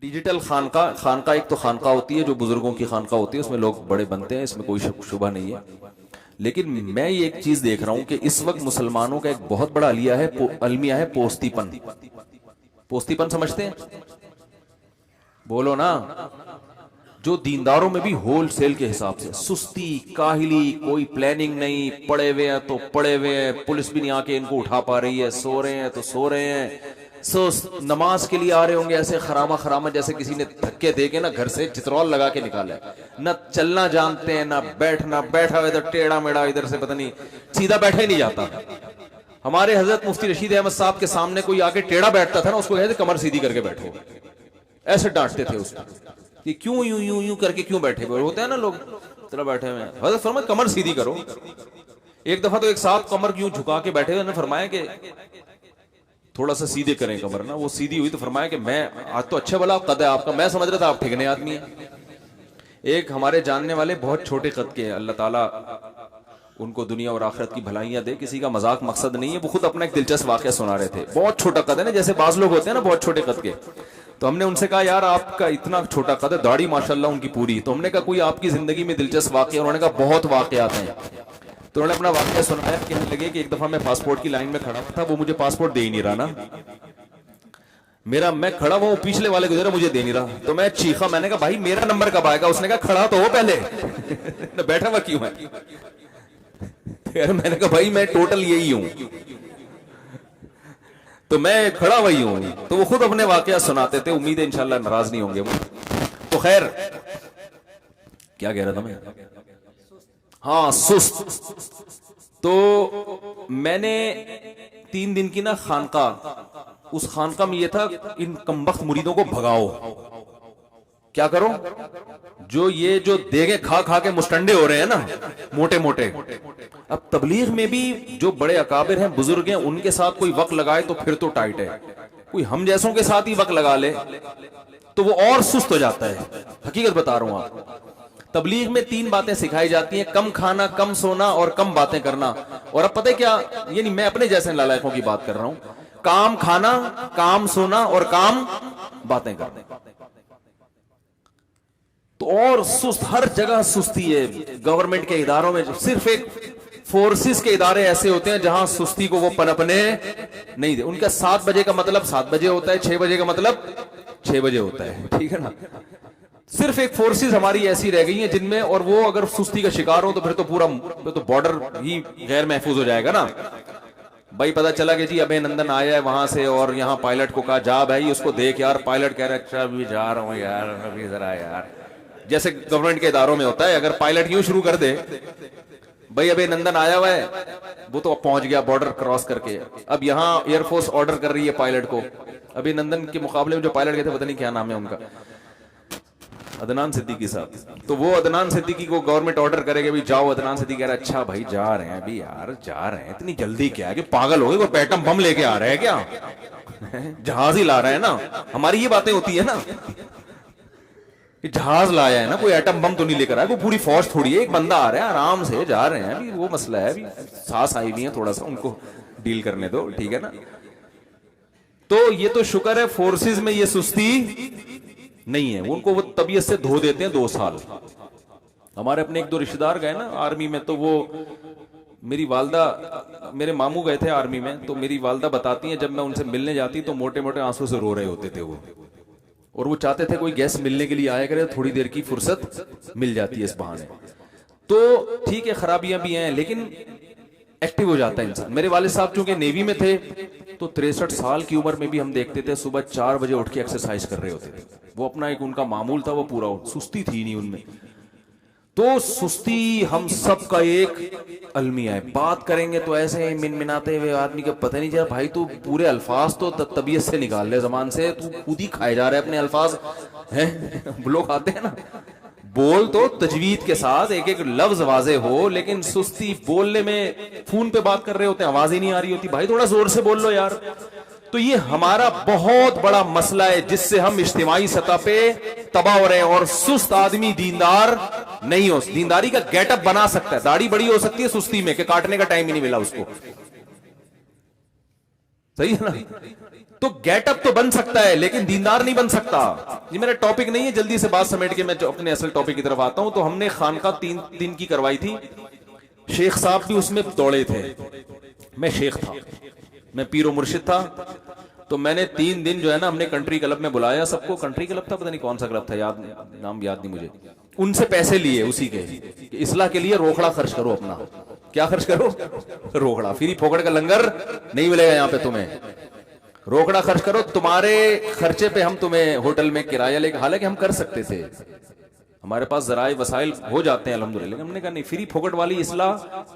Digital खानका एक तो खानका होती है जो बुजुर्गों की खानका होती है, उसमें लोग बड़े बनते हैं, इसमें कोई शुबा नहीं है। लेकिन मैं ये एक चीज देख रहा हूं कि इस वक्त मुसलमानों का एक बहुत बड़ा अलमिया है पोस्तीपन। पोस्तीपन समझते हैं? बोलो ना। जो दीनदारों में भी होलसेल के हिसाब से सुस्ती, काहिली, कोई प्लानिंग नहीं, पड़े हुए हैं तो पड़े हुए हैं, पुलिस भी नहीं आके इनको उठा पा रही है, सो रहे हैं तो सो रहे हैं। नमाज के लिए आ रहे होंगे ऐसे खरामा खरामा जैसे किसी ने धक्के दे के ना घर से चित्रौल लगा के निकाला है। न चलना जानते हैं, ना बैठा हुआ इधर टेढ़ा मेढ़ा, इधर से पता नहीं सीधा बैठा ही नहीं जाता। हमारे हजरत मुफ्ती रशीद अहमद साहब के सामने कोई आके टेढ़ा बैठता था ना, उसको कहते कमर सीधी करके बैठो, ऐसे डांटते थे उसको कि क्यों यूं यूं यूं करके क्यों बैठे हुए होते हैं ना लोग, तरह बैठे हुए हैं। हजरत फरमाया कमर सीधी करो। एक दफा तो एक साहब कमर क्यों झुका के बैठे हुए, फरमाया कि थोड़ा सा सीधे करें कमर ना। वो सीधी हुई तो फरमाया कि मैं आज तो अच्छा भला कद है आपका, मैं समझ रहा था आप ठिकने आदमी है। एक हमारे जानने वाले बहुत छोटे कद के, अल्लाह ताला उनको दुनिया और आखिरत की भलाइयां दे, किसी का मजाक मकसद नहीं है, वो खुद अपना एक दिलचस्प वाकया सुना रहे थे। बहुत छोटा कद है ना, जैसे बाज लोग होते हैं ना बहुत छोटे कद के। तो हमने उनसे कहा यार आपका इतना छोटा कद है, दाढ़ी माशाल्लाह उनकी पूरी। तो हमने कहा कोई आपकी जिंदगी में दिलचस्प वाकया? उन्होंने कहा बहुत वाकयात हैं। तो उन्होंने अपना वाकया सुनाया, कहने लगे कि एक दफा मैं पासपोर्ट की लाइन में खड़ा था, वो मुझे पासपोर्ट दे ही नहीं रहा ना, मैं खड़ा हुआ, पिछले वाले गुजरा मुझे दे नहीं रहा। तो मैं चीखा, मैंने कहा भाई मेरा नंबर कब आएगा? उसने कहा खड़ा तो हो पहले बैठा हुआ क्यों है? मैंने कहा भाई मैं टोटल यही हूं, तो मैं खड़ा वही हूं। तो वो खुद अपने वाकया सुनाते थे, उम्मीद है इंशाल्लाह नाराज नहीं होंगे वो। तो खैर क्या कह रहा था मैं? हाँ, सुस्त। तो मैंने 3 दिन की ना खानका, उस खानका में ये था इन कमबख्त मुरीदों को भगाओ। क्या करो? जो देगे खा खा के मुस्टंडे हो रहे हैं ना, मोटे मोटे। अब तबलीग में भी जो बड़े अकाबिर हैं, बुजुर्ग हैं, उनके साथ कोई वक्त लगाए तो फिर तो टाइट है। कोई हम जैसों के साथ ही वक्त लगा ले तो वो और सुस्त हो जाता है। हकीकत बता रहा हूं आपको। तबलीग में 3 बातें सिखाई जाती हैं, कम खाना, कम सोना और कम बातें करना। और अब पता है क्या, ये नहीं मैं अपने जैसे नालायकों की बात कर रहा हूं, काम खाना, काम सोना और काम बातें करना। तो और सुस्त, हर जगह सुस्ती है। गवर्नमेंट के इदारों में सिर्फ एक फोर्सेस के इदारे ऐसे होते हैं जहां सुस्ती को वो पनपने नहीं दे। उनका 7 बजे का मतलब 7 बजे होता है, 6 बजे का मतलब 6 बजे होता है, ठीक है ना। सिर्फ एक फोर्सेस हमारी ऐसी रह गई हैं जिनमें, और वो अगर सुस्ती का शिकार हो तो फिर तो पूरा तो बॉर्डर ही गैर महफूज हो जाएगा ना भाई। पता चला कि जी अभिनंदन आया है वहां से, और यहाँ पायलट को कहा जा भाई उसको देख यार। पायलट कह रहा है अच्छा अभी जा रहा हूँ यार, अभी जरा यार। जैसे गवर्नमेंट के इदारों में होता है, अगर पायलट यूं शुरू कर दे भाई अभिनंदन आया हुआ है, वो तो पहुंच गया बॉर्डर क्रॉस करके। अब यहाँ एयरफोर्स ऑर्डर कर रही है पायलट को, अभिनंदन के मुकाबले में जो पायलट गए थे पता नहीं क्या नाम है उनका, अदनान सिद्दीकी साहब। तो वो अदनान सिद्दीकी को गवर्नमेंट ऑर्डर करेगा भी जाओ। अदनान सिद्दीकी कह रहा है अच्छा भाई जा रहे हैं अभी यार, जा रहे हैं, इतनी जल्दी क्या है कि पागल हो गए, कोई पैटम बम लेके आ रहे हैं क्या? जहाज ही ला रहे हैं ना। हमारी ये बातें होती है ना, जहाज लाया है ना, कोई एटम बम तो नहीं लेकर आया, कोई पूरी फौज थोड़ी है, एक बंदा आ रहा है आराम से जा रहे हैं। अभी वो मसला है, अभी सांस आई हुई है, थोड़ा सा उनको डील करने दो, ठीक है ना। तो ये तो शुक्र है फोर्सेस में ये सुस्ती नहीं है, उनको वो तबीयत से धो देते हैं 2 साल। हमारे अपने 1-2 रिश्तेदार गए ना आर्मी में, तो वो मेरी वालदा, मेरे मामू गए थे आर्मी में, तो मेरी वालदा बताती हैं जब मैं उनसे मिलने जाती तो मोटे मोटे आंसू से रो रहे होते थे वो। और वो चाहते थे कोई गेस्ट मिलने के लिए आया करे, थोड़ी देर की फुर्सत मिल जाती है इस बहाने। तो ठीक है खराबियां भी हैं, लेकिन एक्टिव हो जाता है इंसान। मेरे वाले साहब चूंकि नेवी में थे तो 63 साल की उम्र में भी हम देखते थे सुबह 4 बजे उठ के एक्सरसाइज कर रहे होते थे। वो अपना एक उनका मामूल था, वो पूरा, सुस्ती थी नहीं उनमें। तो सुस्ती हम सब का एक अलमिया है। बात करेंगे तो ऐसे मिनमिनाते हुए आदमी को पता नहीं चला भाई तू पूरे अल्फाज तो तबीयत से निकाल ले, जबान से तू खुद ही खाए जा रहे अपने अल्फाज हैं। लोग आते हैं ना, बोल तो तजवीद के साथ, एक एक लफ्ज वाजे हो, लेकिन सुस्ती बोलने में, फोन पे बात कर रहे होते हैं आवाज ही नहीं आ रही होती, भाई थोड़ा जोर से बोल लो यार। तो ये हमारा बहुत बड़ा मसला है जिससे हम इज्तिमाई सतह पे तबाह हो रहे हैं। और सुस्त आदमी दीनदार नहीं हो। दीनदारी का गेटअप बना सकता है, दाढ़ी बड़ी हो सकती है सुस्ती में कि काटने का टाइम ही नहीं मिला उसको, सही है ना। तो गेटअप तो बन सकता है लेकिन दीनदार नहीं बन सकता। ये मेरा टॉपिक नहीं है, जल्दी से बात समेट के मैं अपने असल टॉपिक की तरफ आता हूं। तो हमने खानका 3 दिन की करवाई थी, शेख साहब भी उसमें दौड़े थे, मैं शेख था, मैं पीरो मुर्शिद था। तो मैंने 3 दिन जो है ना, हमने कंट्री क्लब में बुलाया सबको, कंट्री क्लब था, पता नहीं कौन सा क्लब था, नाम याद नहीं मुझे। उनसे पैसे लिए उसी के कि इस्लाह के लिए रोकड़ा खर्च करो अपना। क्या खर्च करो? रोकड़ा। फ्री फोकड़ का लंगर नहीं मिलेगा यहाँ पे तुम्हें, रोकड़ा खर्च करो, तुम्हारे खर्चे पे हम तुम्हें होटल में किराया लेके, हालांकि हम कर सकते थे, हमारे पास जराए वसाइल हो जाते हैं अल्हम्दुलिल्लाह। हमने कहा नहीं, फ्री फोकट वाली इस्लाह,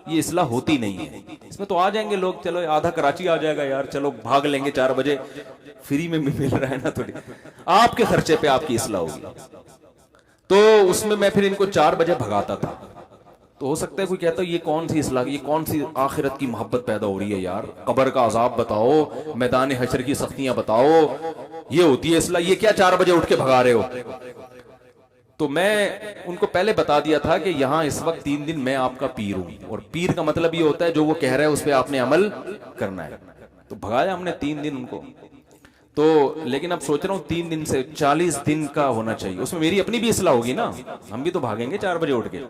ये इस्लाह होती नहीं है। इसमें तो आ जाएंगे लोग, चलो आधा कराची आ जाएगा यार, चलो भाग लेंगे 4 बजे, फ्री में मिल रहा है ना, थोड़ी आपके खर्चे पे आपकी इस्लाह होगी। तो उसमें मैं फिर इनको 4 बजे भगाता था। तो हो सकता है कोई कहता है ये कौन सी इस्लाह, ये कौन सी आखिरत की मोहब्बत पैदा हो रही है यार, कब्र का अजाब बताओ, मैदान हशर की सख्तियां बताओ, ये होती है इस्लाह, ये क्या 4 बजे उठ के भगा रहे हो। तो मैं उनको पहले बता दिया था कि यहां इस वक्त 3 दिन मैं आपका पीर हूं, और पीर का मतलब ये होता है जो वो कह रहा है उस पर आपने अमल करना है। तो भगाया हमने 3 दिन उनको। तो लेकिन अब सोच रहा हूं 3 दिन से 40 दिन का होना चाहिए, उसमें मेरी अपनी भी इस्लाह होगी ना, हम भी तो भागेंगे 4 बजे उठ के,